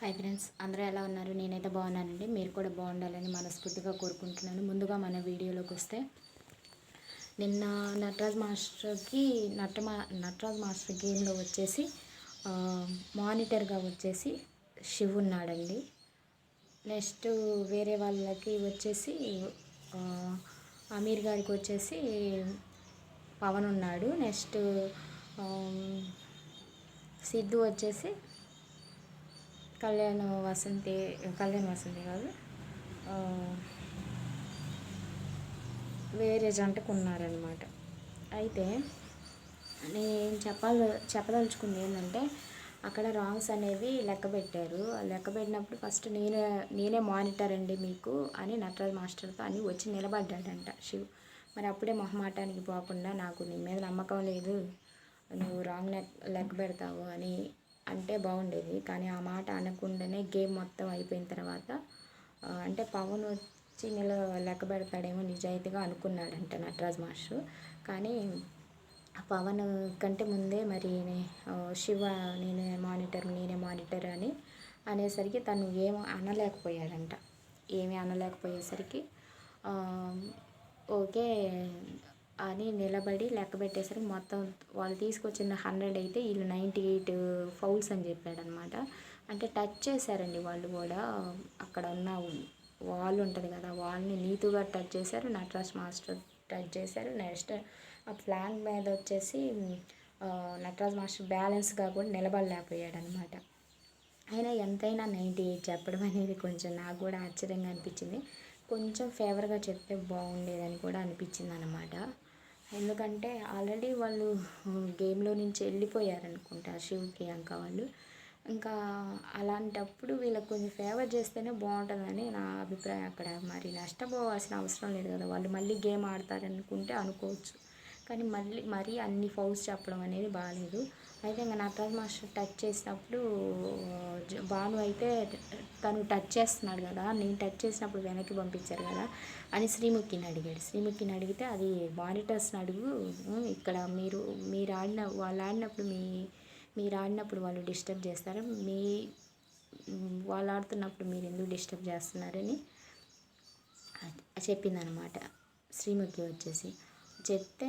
Hi friends, అందరూ ఎలా ఉన్నారు? నేనైతే బాగున్నానండి. మీరు కూడా బాగుండాలని మనస్ఫూర్తిగా కోరుకుంటున్నాను. ముందుగా మన వీడియోలోకి వస్తే, నిన్న నటరాజ్ మాస్టర్ గేమ్లో వచ్చేసి మానిటర్గా వచ్చేసి శివ్ ఉన్నాడండి. నెక్స్ట్ వేరే వాళ్ళకి వచ్చేసి అమీర్ గారికి వచ్చేసి పవన్ ఉన్నాడు. నెక్స్ట్ సిద్ధు వచ్చేసి కళ్యాణ్ వసంతి కాదు, వేరే జంటకు ఉన్నారనమాట. అయితే నేను చెప్పదలుచుకుంది ఏంటంటే, అక్కడ రాంగ్స్ అనేవి లెక్క పెట్టారు. లెక్క పెట్టినప్పుడు ఫస్ట్ నేనే మానిటర్ అండి మీకు అని నటరాజ్ మాస్టర్తో అని వచ్చి నిలబడ్డాడంట శివ్. మరి అప్పుడే మొహమాటానికి పోకుండా, నాకు నీ మీద నమ్మకం లేదు, నువ్వు రాంగ్ లెక్క పెడతావు అని అంటే బాగుండేది. కానీ ఆ మాట అనకుండానే గేమ్ మొత్తం అయిపోయిన తర్వాత అంటే పవన్ వచ్చి లెక్క పెడతాడేమో నిజాయితీగా అనుకున్నాడంట నటరాజ్ మాస్టర్. కానీ పవన్ కంటే ముందే మరి శివ నేనే మానిటర్ అని అనేసరికి తను ఏమీ అనలేకపోయేసరికి ఓకే అని నిలబడి లెక్క పెట్టేసరికి మొత్తం వాళ్ళు తీసుకొచ్చిన 100 అయితే వీళ్ళు 98 ఫౌల్స్ అని చెప్పాడనమాట. అంటే టచ్ చేశారండి వాళ్ళు కూడా. అక్కడ ఉన్న వాల్ ఉంటుంది కదా, వాల్ని నీతుగా టచ్ చేశారు. నటరాజ్ మాస్టర్ టచ్ చేశారు. నెక్స్ట్ ఆ ఫ్లాగ్ మీద వచ్చేసి నటరాజ్ మాస్టర్ బ్యాలెన్స్గా కూడా నిలబడలేకపోయాడు అనమాట. అయినా ఎంతైనా 98 చెప్పడం అనేది కొంచెం నాకు కూడా ఆశ్చర్యంగా అనిపించింది. కొంచెం ఫేవర్గా చెప్తే బాగుండేదని కూడా అనిపించింది అనమాట. ఎందుకంటే ఆల్రెడీ వాళ్ళు గేమ్లో నుంచి వెళ్ళిపోయారనుకుంటా శివ్ ప్రియాంక వాళ్ళు. ఇంకా అలాంటప్పుడు వీళ్ళకి కొంచెం ఫేవర్ చేస్తేనే బాగుంటుందని నా అభిప్రాయం. అక్కడ మరి నష్టపోవాల్సిన అవసరం లేదు కదా, వాళ్ళు మళ్ళీ గేమ్ ఆడతారనుకుంటే అనుకోవచ్చు. కానీ మరీ అన్ని ఫౌల్స్ చెప్పడం అనేది బాగాలేదు. అయితే ఇంకా నటరాజ్ మాస్టర్ టచ్ చేసినప్పుడు భాను అయితే తను టచ్ చేస్తున్నాడు కదా, నేను టచ్ చేసినప్పుడు వెనక్కి పంపించారు కదా అని శ్రీముఖిని అడిగాడు. శ్రీముఖిని అడిగితే అది మానిటర్స్ని అడుగు, ఇక్కడ వాళ్ళు ఆడినప్పుడు మీరు ఆడినప్పుడు వాళ్ళు డిస్టర్బ్ చేస్తారు, వాళ్ళు ఆడుతున్నప్పుడు మీరు ఎందుకు డిస్టర్బ్ చేస్తున్నారని చెప్పిందనమాట శ్రీముఖి వచ్చేసి. చెప్తే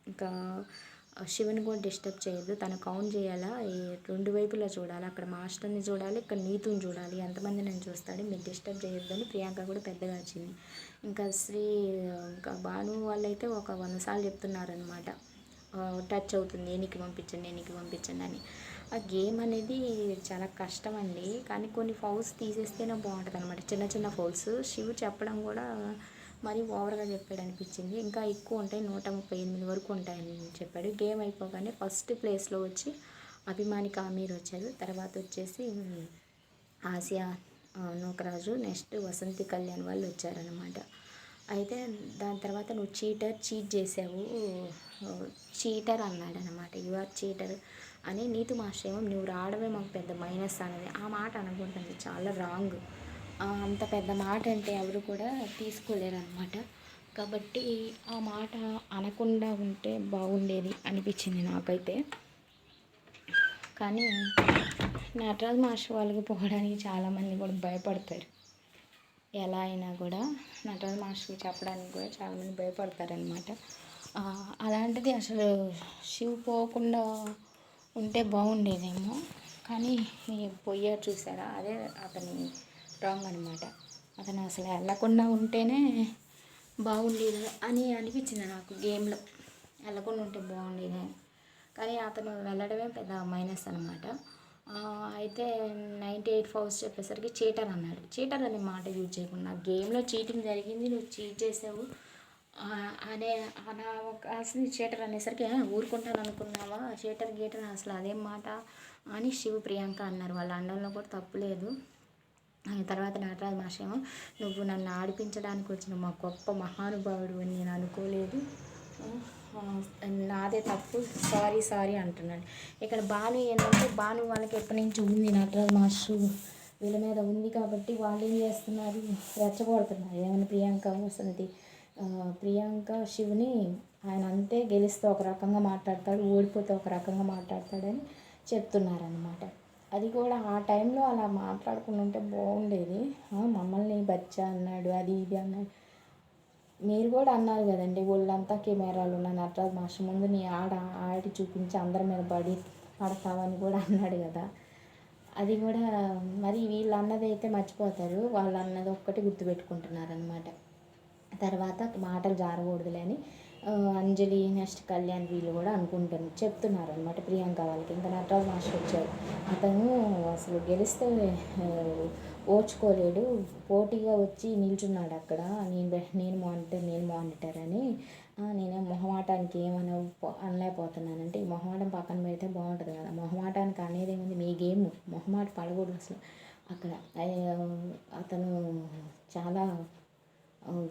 ఇంకా శివుని కూడా డిస్టర్బ్ చేయొద్దు, తను కౌంట్ చేయాలా, ఈ 2 వైపులా చూడాలి, అక్కడ మాస్టర్ని చూడాలి, ఇక్కడ నీతుని చూడాలి, ఎంతమంది నన్ను చూస్తాడు, మీరు డిస్టర్బ్ చేయొద్దని ప్రియాంక కూడా పెద్దగా వచ్చింది. ఇంకా భాను వాళ్ళైతే ఒక 100 సార్లు చెప్తున్నారనమాట, టచ్ అవుతుంది, ఎనికి పంపించండి అని. ఆ గేమ్ అనేది చాలా కష్టం అండి. కానీ కొన్ని ఫౌల్స్ తీసేస్తేనే బాగుంటుంది అనమాట, చిన్న ఫౌల్స్. శివు చెప్పడం కూడా మరీ ఓవర్గా చెప్పాడు అనిపించింది. ఇంకా ఎక్కువ ఉంటాయి, 138 వరకు ఉంటాయని చెప్పాడు. గేమ్ అయిపోగానే ఫస్ట్ ప్లేస్లో వచ్చి అభిమానిక అమీర్ వచ్చారు. తర్వాత వచ్చేసి ఆసియా నూకరాజు, నెక్స్ట్ వసంతి కళ్యాణ్ వాళ్ళు వచ్చారనమాట. అయితే దాని తర్వాత నువ్వు చీట్ చేసావు, చీటర్ అన్నాడు అనమాట. యు ఆర్ చీటర్ అని. నీతు మాస్టర్ ఏమో నువ్వు రావడమే మాకు పెద్ద మైనస్ అనేది. ఆ మాట అనకూడదండి, చాలా రాంగ్. అంత పెద్ద మాట అంటే ఎవరు కూడా తీసుకోలేరు అనమాట. కాబట్టి ఆ మాట అనకుండా ఉంటే బాగుండేది అనిపించింది నాకైతే. కానీ నటరాజ్ మాస్టర్ వాళ్ళకి పోవడానికి చాలామంది కూడా భయపడతారు. ఎలా అయినా కూడా నటరాజ్ మాస్టర్కి చెప్పడానికి కూడా చాలామంది భయపడతారనమాట. అలాంటిది అసలు శివ్ పోకుండా ఉంటే బాగుండేదేమో. కానీ పోయారు చూసారా, అదే అతని రాంగ్ అనమాట. అతను అసలు వెళ్ళకుండా ఉంటేనే బాగుండేది అని అనిపించింది నాకు. గేమ్లో వెళ్ళకుండా ఉంటే బాగుండేది, కానీ అతను వెళ్ళడమే పెద్ద మైనస్ అనమాట. అయితే 98 ఫౌల్స్ చెప్పేసరికి చీటర్ అన్నాడు. చీటర్ అనే మాట యూజ్ చేయకుండా, గేమ్లో చీటింగ్ జరిగింది, నువ్వు చీట్ చేసావు అనే అవకాశం చీటర్ అనేసరికి ఊరుకుంటాను అనుకున్నావా, గీటర్ అసలు అదేం మాట అని శివ ప్రియాంక అన్నారు. వాళ్ళ అండంలో కూడా తప్పు లేదు. తర్వాత నటరాజ్ మాస్టర్ ఏమో నువ్వు నన్ను ఆడిపించడానికి వచ్చిన మా గొప్ప మహానుభావుడు అని నేను అనుకోలేదు, నాదే తప్పు, సారీ అంటున్నాడు. ఇక్కడ భాను ఏంటంటే, భాను వాళ్ళకి ఎప్పటి నుంచి ఉంది నటరాజ్ మాస్టర్ వీళ్ళ మీద ఉంది కాబట్టి వాళ్ళు ఏం చేస్తున్నారు, రెచ్చగొడుతున్నారు. ఏమైనా ప్రియాంక శివుని ఆయన అంతే, గెలిస్తే ఒక రకంగా మాట్లాడతాడు, ఓడిపోతే ఒక రకంగా మాట్లాడతాడని చెప్తున్నారనమాట. అది కూడా ఆ టైంలో అలా మాట్లాడుకుని ఉంటే బాగుండేది. మమ్మల్ని బచ్చా అన్నాడు, అది ఇది అన్నాడు. మీరు కూడా అన్నారు కదండి, ఒళ్ళంతా కెమెరాలు ఉన్న నటరాజ్ మాస్టర్ ముందు నీ ఆడి చూపించి అందరి మీద పడతావని కూడా అన్నాడు కదా. అది కూడా మరి వీళ్ళు అన్నది అయితే మర్చిపోతారు, వాళ్ళు అన్నది ఒక్కటి గుర్తుపెట్టుకుంటున్నారనమాట. తర్వాత మాటలు జారకూడదులే అని అంజలి నెక్స్ట్ కళ్యాణ్ వీళ్ళు కూడా చెప్తున్నారు అనమాట ప్రియాంక వాళ్ళకి. ఇంకా నటరాజ్ మాస్టర్ వచ్చారు. అతను అసలు గెలిస్తే ఓర్చుకోలేడు, పోటీగా వచ్చి నిల్చున్నాడు అక్కడ. నేను మానిటర్ అని. నేనే మొహమాటానికి అనలేకపోతున్నానంటే, ఈ మొహమాటం పక్కన పెడితే బాగుంటుంది కదా. మొహమాటానికి అనేది ఏముంది, మీ గేమ్ మొహమాట పడకూడదు అసలు అక్కడ. అతను చాలా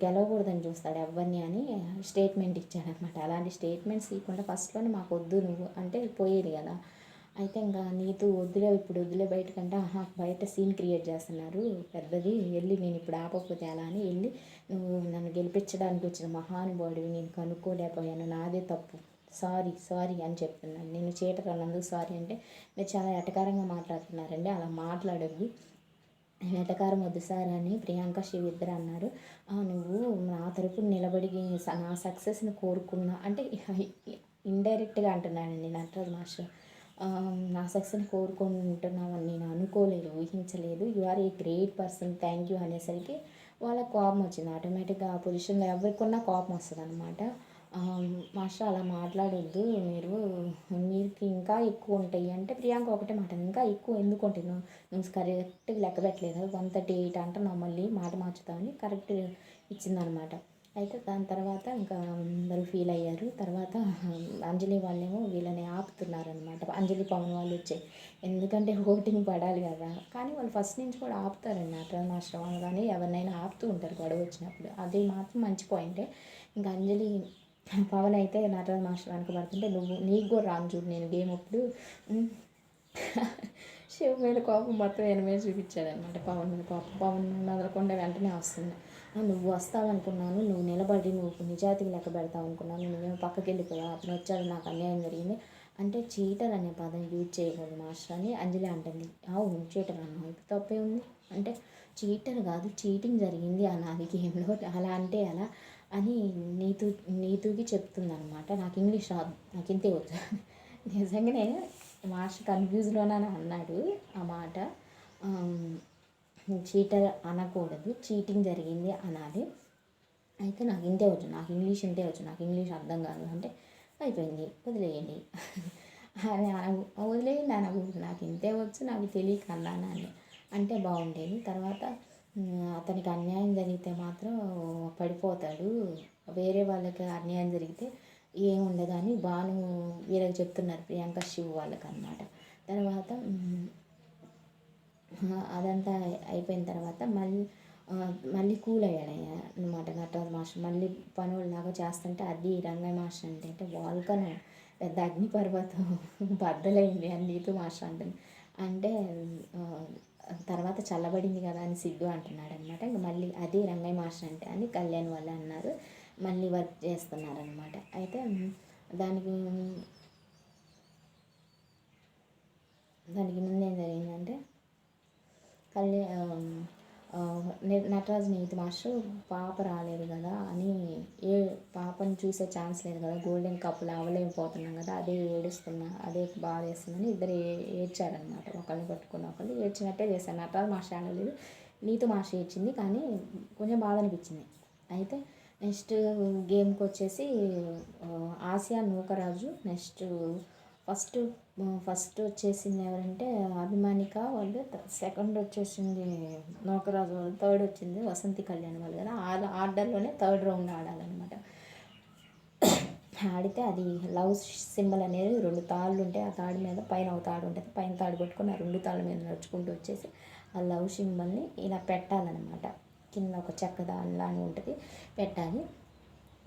గెలవకూడదని చూస్తాడు ఎవరిని అని స్టేట్మెంట్ ఇచ్చాడనమాట. అలాంటి స్టేట్మెంట్స్ ఇవ్వకుండా ఫస్ట్లోనే మాకు వద్దు నువ్వు అంటే పోయేది కదా. అయితే ఇంకా నీతో వద్దులే, ఇప్పుడు వద్దులే బయటకంటే, బయట సీన్ క్రియేట్ చేస్తున్నారు పెద్దది, వెళ్ళి నేను ఇప్పుడు ఆపకపోతే ఎలా అని వెళ్ళి, నువ్వు నన్ను గెలిపించడానికి వచ్చిన మహానుభావుడివి, నేను కనుక్కోలేకపోయాను, నాదే తప్పు, సారీ అని చెప్తున్నాను. నేను చీటర్ అన్నందుకు సారీ అంటే, మీరు చాలా ఎటకారంగా మాట్లాడుతున్నారండి, అలా మాట్లాడొద్దు, వెటకారం వద్దు సార్ అని ప్రియాంక శివ్ ఇద్దరు అన్నారు. నువ్వు నా తరపున నిలబడి నా సక్సెస్ని కోరుకున్నా అంటే ఇండైరెక్ట్గా అంటున్నానండి నటరాజ్ మాస్టర్. నా సక్సెస్ని కోరుకుంటున్నావని నేను అనుకోలేదు, ఊహించలేదు, you are a great person, thank you అనేసరికి వాళ్ళకి కోపం వచ్చింది. ఆటోమేటిక్గా ఆ పొజిషన్లో ఎవరికన్నా కోపం వస్తుంది అనమాట. మాస్టర్ అలా మాట్లాడొద్దు, మీకు ఇంకా ఎక్కువ ఉంటాయి అంటే ప్రియాంక ఒకటే మాట, ఇంకా ఎక్కువ ఎందుకు ఉంటాయి, నువ్వు కరెక్ట్గా లెక్క పెట్టలేదు, 138 అంటున్నావు, మళ్ళీ మాట మార్చుతామని కరెక్ట్ ఇచ్చిందనమాట. అయితే దాని తర్వాత ఇంకా అందరూ ఫీల్ అయ్యారు. తర్వాత అంజలి వాళ్ళేమో వీళ్ళని ఆపుతున్నారనమాట, అంజలి పవన్ వాళ్ళు వచ్చాయి, ఎందుకంటే ఓటింగ్ పడాలి కదా. కానీ వాళ్ళు ఫస్ట్ నుంచి కూడా ఆపుతారండి నటరాజ్ మాస్టర్ వాళ్ళు, కానీ ఎవరినైనా ఆపుతూ ఉంటారు గొడవ వచ్చినప్పుడు, అది మాత్రం మంచి పాయింటే. ఇంకా అంజలి పవన్ అయితే నటరాజ్ మాస్టర్ వెనకబడుతుంటే, నీకు కూడా రాను చూడు నేను గేమ్ అప్పుడు శివ మీద కోపం మొత్తం ఎనిమిది చూపించాడనమాట పవన్ మీద. పవన్ వదలకుండా వెంటనే వస్తుంది, నువ్వు వస్తావనుకున్నాను, నువ్వు నిలబడి నువ్వు నిజాయితీగా లెక్క పెడతావు అనుకున్నాను, నువ్వేమో పక్కకి వెళ్ళిపోయావు, అతను వచ్చాడు నాకు అన్యాయం జరిగింది అంటే, చీటర్ అనే పదం యూజ్ చేయకూడదు మాస్టర్ అని అంజలి అంటుంది. అవును చీటర్ అన్నావు, ఇప్పుడు తప్పే ఉంది అంటే, చీటర్ కాదు చీటింగ్ జరిగింది అనాది గేమ్లో, అలా అంటే అలా అని నీతుకి చెప్తుందనమాట. నాకు ఇంగ్లీష్ రాదు, నాకు ఇంతే వచ్చు నిజంగానే మాస్టర్ కన్ఫ్యూజ్లోనే అన్నాడు ఆ మాట. చీటర్ అనకూడదు, చీటింగ్ జరిగింది అనాలి. అయితే నాకు ఇంతే వచ్చు, నాకు ఇంగ్లీష్ అర్థం కాదు అంటే, అయిపోయింది వదిలేయండి అని వదిలేయండి అనకూడదు, నాకు ఇంతే వచ్చు, నాకు తెలియక అన్నాను అని అంటే బాగుండేది. తర్వాత అతనికి అన్యాయం జరిగితే మాత్రం పడిపోతాడు, వేరే వాళ్ళకి అన్యాయం జరిగితే ఏముండదు అని భాను వీళ్ళకి చెప్తున్నారు, ప్రియాంక శివ్ వాళ్ళకి అన్నమాట. తర్వాత అదంతా అయిపోయిన తర్వాత మళ్ళీ కూల్ అయ్యాడు అనమాట నటరాజ్ మాస్టర్. మళ్ళీ పనులాగా చేస్తుంటే, అది రంగయ్య మాస్టర్ అంటే వాల్కను పెద్ద అగ్నిపర్వతం బద్దలైంది అని నీతు మాస్టర్ అంటుంది. అంటే తర్వాత చల్లబడింది కదా అని సిద్ధు అంటున్నాడు అనమాట. ఇంకా మళ్ళీ అది రంగయ్య మాస్టర్ అంటే అని కళ్యాణ్ వాళ్ళు అన్నారు, మళ్ళీ వర్క్ చేస్తున్నారనమాట. అయితే దానికి ముందు ఏం జరిగిందంటే, నటరాజ్ నీతి మాస్టర్ పాప రాలేదు కదా అని, పాపను చూసే ఛాన్స్ లేదు కదా, గోల్డెన్ కప్పులు అవ్వలేకపోతున్నాం కదా, అదే బాధ వేస్తుందని ఇద్దరు ఏడ్చారనమాట, ఒకరిని పట్టుకుని ఒకళ్ళు ఏడ్చినట్టే చేశారు. నటరాజ్ మాస్టర్ ఆడలేదు, నీతు మాస్టర్ ఏడ్చింది, కానీ కొంచెం బాధ అనిపించింది. అయితే నెక్స్ట్ గేమ్కి వచ్చేసి ఆసియా నూకరాజు, నెక్స్ట్ ఫస్ట్ వచ్చేసింది ఎవరంటే అభిమానిక వాళ్ళు, సెకండ్ వచ్చేసింది నూకరాజు వాళ్ళు, థర్డ్ వచ్చింది వసంతి కళ్యాణ్ వాళ్ళు కదా. ఆర్డర్లోనే థర్డ్ రౌండ్ ఆడాలన్నమాట. ఆడితే అది లవ్ సింబల్ అనేది 2 తాళ్ళు ఉంటాయి, ఆ తాడు మీద పైన ఒక తాడు ఉంటుంది, పైన తాడు పట్టుకొని ఆ 2 తాళ్ళ మీద నడుచుకుంటూ వచ్చేసి ఆ లవ్ సింబల్ని ఇలా పెట్టాలన్నమాట. కింద ఒక చెక్క దానిలాగా ఉంటుంది, పెట్టాలి.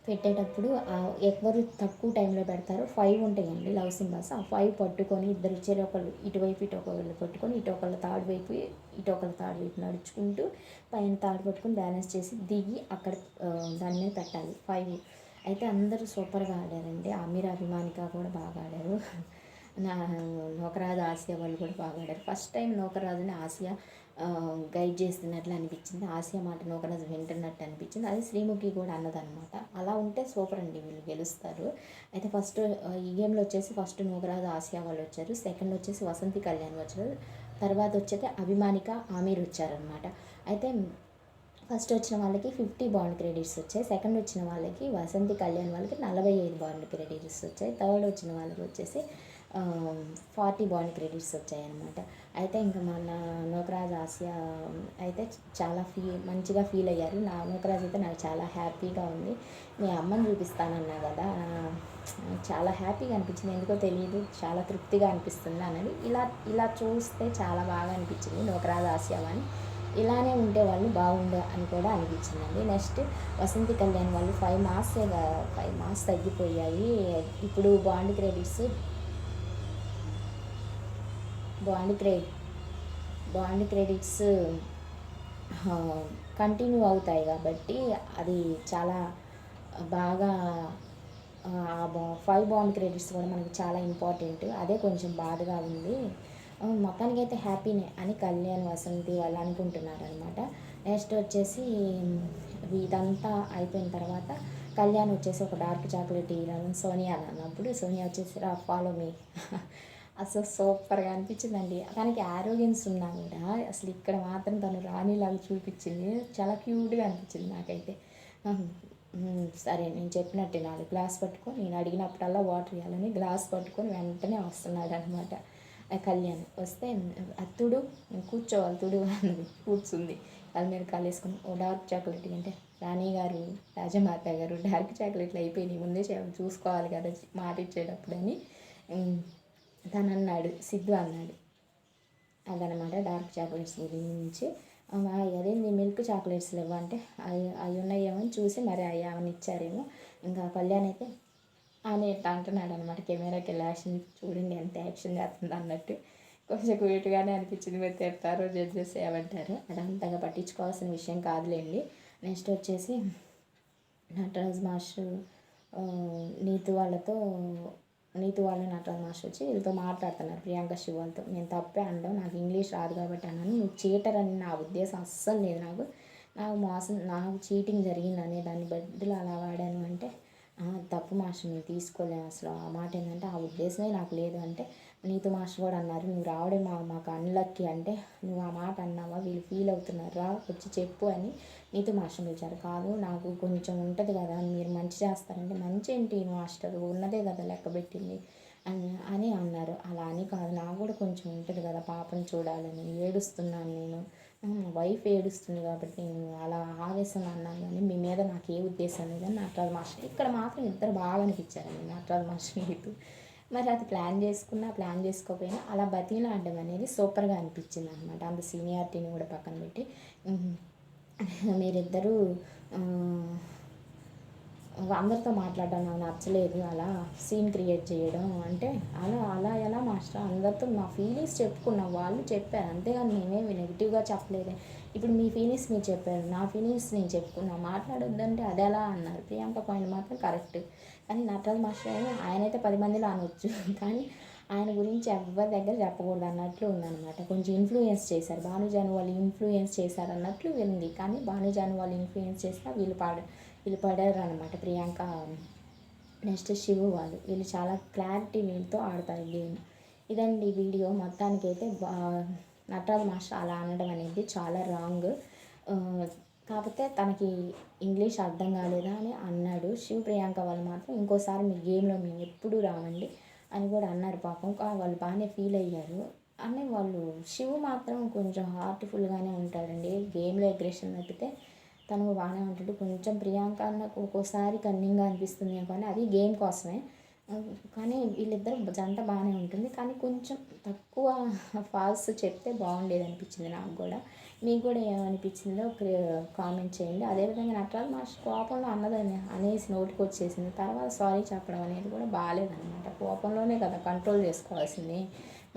పెట్టేటప్పుడు ఎవరు తక్కువ టైంలో పెడతారో 5 ఉంటాయండి లవ్ సింబల్స్, ఆ 5 పట్టుకొని ఇద్దరు ఇచ్చారు, ఒకళ్ళు ఇటువైపు ఒకళ్ళు పట్టుకొని ఒకళ్ళ తాడు వైపు నడుచుకుంటూ పైన తాడు పట్టుకొని బ్యాలెన్స్ చేసి దిగి అక్కడ దాని మీద పెట్టాలి 5. అయితే అందరూ సూపర్గా ఆడారండి, అమీర్ అభిమానిక కూడా బాగా ఆడారు. నా నూకరాజు ఆసియా వాళ్ళు కూడా బాగా ఆడారు. ఫస్ట్ టైం నూకరాజుని ఆసియా గైడ్ చేస్తున్నట్లు అనిపించింది. ఆసియా మాట నూకరాజు వింటున్నట్టు అనిపించింది. అది శ్రీముఖి కూడా అన్నదనమాట. అలా ఉంటే సూపర్ అండి, వీళ్ళు గెలుస్తారు. అయితే ఫస్ట్ ఈ గేమ్లో వచ్చేసి ఫస్ట్ నూకరాజు ఆసియా వాళ్ళు వచ్చారు. సెకండ్ వచ్చేసి వసంతి కళ్యాణ్ వచ్చారు. తర్వాత వచ్చేసి అభిమానిక ఆమీర్ వచ్చారనమాట. అయితే ఫస్ట్ వచ్చిన వాళ్ళకి 50 బాండ్ క్రెడిట్స్ వచ్చాయి. సెకండ్ వచ్చిన వాళ్ళకి వసంతి కళ్యాణ్ వాళ్ళకి 45 బాండ్ క్రెడిట్స్ వచ్చాయి. థర్డ్ వచ్చిన వాళ్ళకి వచ్చేసి 40 బాండ్ క్రెడిట్స్ వచ్చాయన్నమాట. అయితే ఇంకా మన నూకరాజ్ ఆసియా అయితే చాలా మంచిగా ఫీల్ అయ్యారు. నా నూకరాజ్ అయితే నాకు చాలా హ్యాపీగా ఉంది. మీ అమ్మని చూపిస్తానన్నా కదా, చాలా హ్యాపీగా అనిపించింది. ఎందుకో తెలియదు, చాలా తృప్తిగా అనిపిస్తుంది అన్నది. ఇలా ఇలా చూస్తే చాలా బాగా అనిపించింది నూకరాజ్ ఆసియా అని. ఇలానే ఉంటే వాళ్ళు బాగుండు అని కూడా అనిపించిందండి. నెక్స్ట్ వసంతి కళ్యాణ్ వాళ్ళు 5 మార్క్స్ తగ్గిపోయాయి. ఇప్పుడు బాండ్ క్రెడిట్స్ కంటిన్యూ అవుతాయి కాబట్టి అది చాలా బాగా 5 బాండ్ క్రెడిట్స్ కూడా మనకి చాలా ఇంపార్టెంట్. అదే కొంచెం బాధగా ఉంది. మొత్తానికైతే హ్యాపీనే అని కళ్యాణ్ వసంతి వాళ్ళు అనుకుంటున్నారనమాట. నెక్స్ట్ వచ్చేసి ఇదంతా అయిపోయిన తర్వాత కళ్యాణ్ వచ్చేసి ఒక డార్క్ చాక్లెట్ ఇవ్వాలని సోనియా అన్నప్పుడు సోనియా వచ్చేసి ఫాలో మీ అసలు సూపర్గా అనిపించిందండి. తనకి ఆరోగ్యన్స్ ఉన్నా కూడా అసలు ఇక్కడ మాత్రం తను రాణిలాగా చూపించింది. చాలా క్యూట్గా అనిపించింది నాకైతే. సరే నేను చెప్పినట్టే 4 గ్లాస్ పట్టుకొని నేను అడిగినప్పుడల్లా వాటర్ ఇవ్వాలని గ్లాస్ పట్టుకొని వెంటనే వస్తున్నాడు అనమాట కళ్యాణ్. వస్తే అత్తుడు కూర్చోవాలి తుడు అన్నది, కూర్చుంది వాళ్ళ మీద కాలేసుకుని. ఓ డార్క్ చాక్లెట్ అంటే రాణి గారు, రాజమాత గారు డార్క్ చాక్లెట్లు అయిపోయినాయి, ముందే చూసుకోవాలి కదా మాట ఇచ్చేటప్పుడు అని తను అన్నాడు, సిద్ధు అన్నాడు. అదనమాట డార్క్ చాక్లెట్స్ గురించి. అదేంటి మిల్క్ చాక్లెట్స్ లేవు అంటే అవి ఉన్నాయేమో అని చూసి మరి అవి ఏమైనా ఇచ్చారేమో. ఇంకా కళ్యాణ్ అయితే అని అంటున్నాడు అనమాట. కెమెరాకి వెళ్ళి యాక్షన్ చూడండి ఎంత యాక్షన్ చేస్తుంది అన్నట్టు. కొంచెం క్యూట్గానే అనిపించింది. మీరు తిడతారు, జడ్జెస్ ఏమంటారు, అది అంతగా పట్టించుకోవాల్సిన విషయం కాదులేండి. నెక్స్ట్ వచ్చేసి నటరాజ్ మాస్టర్ నీతు వాళ్ళు నటరాజ్ మాస్టర్ వచ్చి వీళ్ళతో మాట్లాడుతున్నారు, ప్రియాంక శివ వాళ్ళతో. నేను తప్పే అనడం, నాకు ఇంగ్లీష్ రాదు కాబట్టి అన్నాను. నువ్వు చీటర్ అని నా ఉద్దేశం అస్సలు లేదు. నాకు చీటింగ్ జరిగిందనే దాన్ని బదులు అలా వాడాను అంటే తప్పు మాస్టర్ నేను తీసుకోలేము అసలు. ఆ మాట ఏంటంటే ఆ ఉద్దేశమే నాకు లేదు అంటే నీతు మాస్టర్ కూడా అన్నారు, నువ్వు రావడం మాకు అన్లక్కీ అంటే నువ్వు ఆ మాట అన్నావా, వీళ్ళు ఫీల్ అవుతున్నారా, వచ్చి చెప్పు అని నీతు మాస్టర్ పిలిచారు. కాదు నాకు కొంచెం ఉంటుంది కదా, మీరు మంచి చేస్తారంటే మంచి ఏంటి మాస్టర్, ఉన్నదే కదా లెక్క పెట్టింది అని అన్నారు. అలా అని కాదు, నాకు కూడా కొంచెం ఉంటుంది కదా పాపను చూడాలని, ఏడుస్తున్నాను నేను, వైఫ్ ఏడుస్తుంది కాబట్టి నేను అలా ఆవేశంగా అన్నాను కానీ మీ మీద నాకు ఏ ఉద్దేశం లేదని నటరాజ్ మాస్టర్. ఇక్కడ మాత్రం ఇద్దరు బాగా అనిపించారండి నటరాజ్ మాస్టర్ నీకు. మరి అది ప్లాన్ చేసుకోకపోయినా అలా బతిలాడడం అనేది సూపర్గా అనిపించింది అనమాట. అంత సీనియారిటీని కూడా పక్కన పెట్టి మీరిద్దరూ అందరితో మాట్లాడడం నాకు నచ్చలేదు, అలా సీన్ క్రియేట్ చేయడం అంటే అలా ఎలా మాస్టర్, అందరితో మా ఫీలింగ్స్ చెప్పుకున్నాం, వాళ్ళు చెప్పారు అంతేగాని మేమేమి నెగిటివ్గా చెప్పలేదు. ఇప్పుడు మీ ఫీలింగ్స్ మీరు చెప్పారు, నా ఫీలింగ్స్ నేను చెప్పుకున్నా, మాట్లాడొద్దంటే అది ఎలా అన్నారు. ప్రియాంక పాయింట్ మాత్రం కరెక్ట్. కానీ నటరాజ్ మాస్టర్ ఆయనైతే 10 మందిలో అనవచ్చు కానీ ఆయన గురించి ఎవరి దగ్గర చెప్పకూడదు అన్నట్లు ఉందన్నమాట. కొంచెం ఇన్ఫ్లుయెన్స్ చేశారు, భానుజాను వాళ్ళు ఇన్ఫ్లుయెన్స్ చేశారు అన్నట్లు ఉంది. కానీ భానుజాను వాళ్ళు ఇన్ఫ్లుయెన్స్ చేసినా వీళ్ళు పడారు అనమాట. ప్రియాంక నెక్స్ట్ శివు వాళ్ళు వీళ్ళు చాలా క్లారిటీ వీళ్ళతో ఆడతారు గేమ్. ఇదండి వీడియో. మొత్తానికైతే నటరాజ్ మాస్టర్ అలా అనడం అనేది చాలా రాంగ్. కాకపోతే తనకి ఇంగ్లీష్ అర్థం కాలేదా అని అన్నాడు. శివ ప్రియాంక వాళ్ళు మాత్రం ఇంకోసారి మీ గేమ్లో మేము ఎప్పుడూ రావండి అని కూడా అన్నారు. పాపం వాళ్ళు బాగానే ఫీల్ అయ్యారు అని. వాళ్ళు శివ మాత్రం కొంచెం హార్ట్ఫుల్గానే ఉంటాడండి, గేమ్లో అగ్రెషన్ తప్పితే తను బాగానే ఉంటాడు. కొంచెం ప్రియాంక నాకు ఒక్కోసారి కన్నింగ్గా అనిపిస్తుంది కానీ అది గేమ్ కోసమే. కానీ వీళ్ళిద్దరు జంట బాగానే ఉంటుంది కానీ కొంచెం తక్కువ ఫాల్స్ చెప్తే బాగుండేది అనిపించింది నాకు కూడా. మీకు కూడా ఏమనిపించిందో కామెంట్ చేయండి. అదేవిధంగా నటరాజ్ మాస్టర్ కోపంలో అనేసి నోటికి వచ్చేసింది, తర్వాత సారీ చెప్పడం అనేది కూడా బాగాలేదన్నమాట. కోపంలోనే కదా కంట్రోల్ చేసుకోవాల్సింది.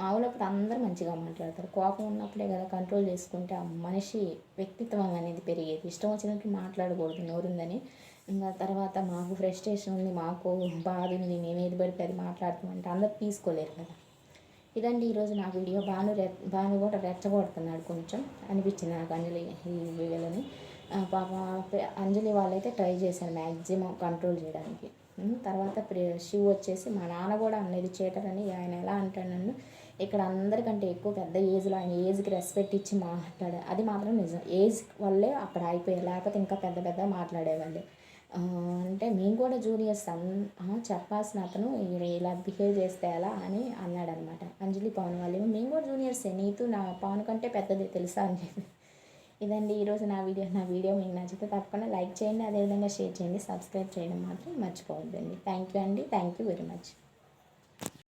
మామూలప్పుడు అందరూ మంచిగా మాట్లాడతారు, కోపం ఉన్నప్పుడే కదా కంట్రోల్ చేసుకుంటే ఆ మనిషి వ్యక్తిత్వం అనేది పెరిగేది. ఇష్టం వచ్చినట్టు మాట్లాడకూడదు నోరుందని. ఇంకా తర్వాత మాకు ఫ్రస్ట్రేషన్ ఉంది, మాకు బాధ ఉంది, మేము ఏది పడితే అది మాట్లాడుతామంటే అందరు తీసుకోలేరు కదా. ఇదండి ఈరోజు నా వీడియో. భాను కూడా రెచ్చగొడుతున్నాడు కొంచెం అనిపించింది నాకు అంజలి ఈ వీడియోలోని. పాపం అంజలి వాళ్ళైతే ట్రై చేశారు మ్యాక్సిమం కంట్రోల్ చేయడానికి. తర్వాత శివ్ వచ్చేసి మా నాన్న కూడా అనేది చీటర్ అని. ఆయన ఎలా అంటాడు నన్ను, ఇక్కడ అందరికంటే ఎక్కువ పెద్ద ఏజ్లో ఆయన ఏజ్కి రెస్పెక్ట్ ఇచ్చి మాట్లాడారు. అది మాత్రం నిజం. ఏజ్ వల్లే అక్కడ అయిపోయారు, లేకపోతే ఇంకా పెద్ద పెద్ద మాట్లాడేవాళ్ళు. అంటే మేము కూడా జూనియర్స్ చెప్పాల్సిన అతను ఇలా బిహేవ్ చేస్తే ఎలా అని అన్నాడనమాట. అంజలి పవన్ వాళ్ళు మేము కూడా జూనియర్సే, నీతో నా పవన్ కంటే పెద్దది తెలుసా అని చెప్పి. ఇదండి ఈరోజు నా వీడియో మీకు నచ్చితే తప్పకుండా లైక్ చేయండి, అదేవిధంగా షేర్ చేయండి, సబ్స్క్రైబ్ చేయడం మాత్రం మర్చిపోవద్దండి. థ్యాంక్ యూ అండి, థ్యాంక్ యూ వెరీ మచ్.